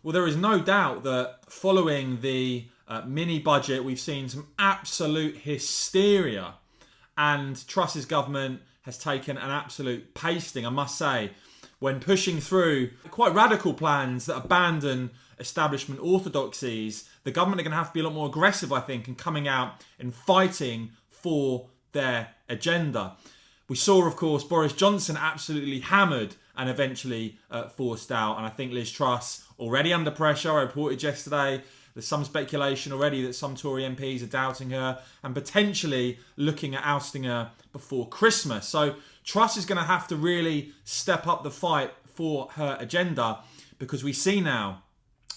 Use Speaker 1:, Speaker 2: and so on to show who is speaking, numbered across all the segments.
Speaker 1: Well, there is no doubt that following the mini budget, we've seen some absolute hysteria, and Truss's government has taken an absolute pasting, I must say, when pushing through quite radical plans that abandon establishment orthodoxies. The government are going to have to be a lot more aggressive, I think, in coming out and fighting for their agenda. We saw, of course, Boris Johnson absolutely hammered and eventually forced out. And I think Liz Truss already under pressure. I reported yesterday there's some speculation already that some Tory MPs are doubting her and potentially looking at ousting her before Christmas. So Truss is going to have to really step up the fight for her agenda, because we see now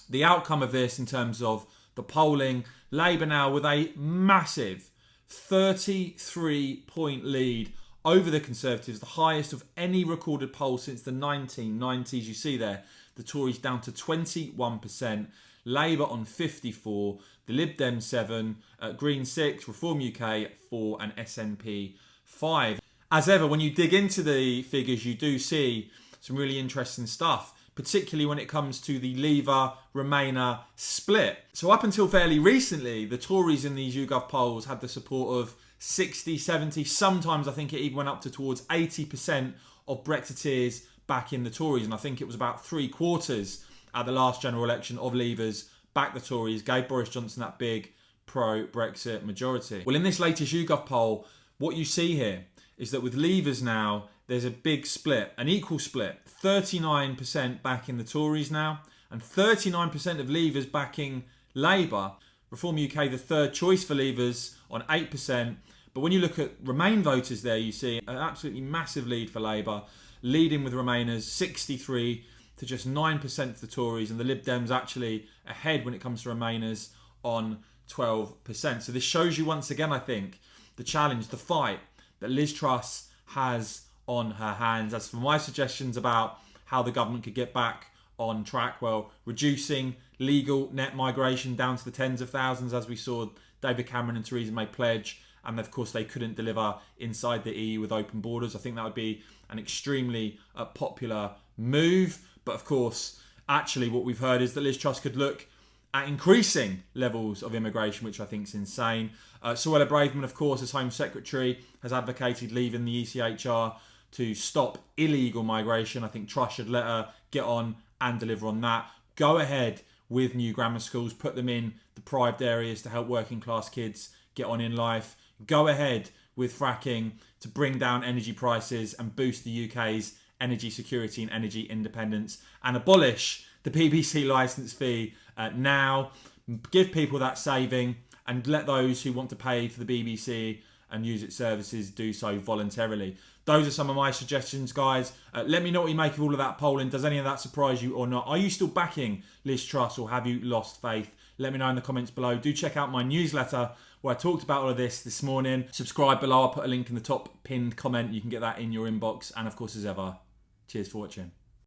Speaker 1: the outcome of this in terms of the polling. Labour now with a massive 33-point lead over the Conservatives, the highest of any recorded poll since the 1990s. You see there, the Tories down to 21%, Labour on 54%, the Lib Dem 7%, Green 6%, Reform UK 4%, and SNP 5%. As ever, when you dig into the figures, you do see some really interesting stuff, particularly when it comes to the Leaver-Remainer split. So up until fairly recently, the Tories in these YouGov polls had the support of 60, 70, sometimes I think it even went up to towards 80% of Brexiteers back in the Tories. And I think it was about 3/4 at the last general election of Leavers backed the Tories, gave Boris Johnson that big pro-Brexit majority. Well, in this latest YouGov poll, what you see here is that with Leavers now, there's a big split, an equal split. 39% backing the Tories now, and 39% of Leavers backing Labour. Reform UK, the third choice for Leavers, on 8%. But when you look at Remain voters there, you see an absolutely massive lead for Labour, leading with Remainers 63 to just 9% for the Tories, and the Lib Dems actually ahead when it comes to Remainers on 12%. So this shows you once again, I think, the challenge, the fight that Liz Truss has on her hands. As for my suggestions about how the government could get back on track, well, reducing legal net migration down to the tens of thousands, as we saw David Cameron and Theresa May pledge, and of course they couldn't deliver inside the EU with open borders. I think that would be an extremely popular move. But of course, actually what we've heard is that Liz Truss could look at increasing levels of immigration, which I think is insane. Suella Braverman, of course, as Home Secretary, has advocated leaving the ECHR to stop illegal migration. I think Truss should let her get on and deliver on that. Go ahead with new grammar schools, put them in deprived areas to help working class kids get on in life. Go ahead with fracking to bring down energy prices and boost the UK's energy security and energy independence, and abolish the BBC licence fee now. Give people that saving and let those who want to pay for the BBC and use its services do so voluntarily. Those are some of my suggestions, guys. Let me know what you make of all of that polling. Does any of that surprise you or not? Are you still backing Liz Truss, or have you lost faith? Let me know in the comments below. Do check out my newsletter where I talked about all of this morning. Subscribe below. I'll put a link in the top pinned comment. You can get that in your inbox. And of course, as ever, cheers for watching.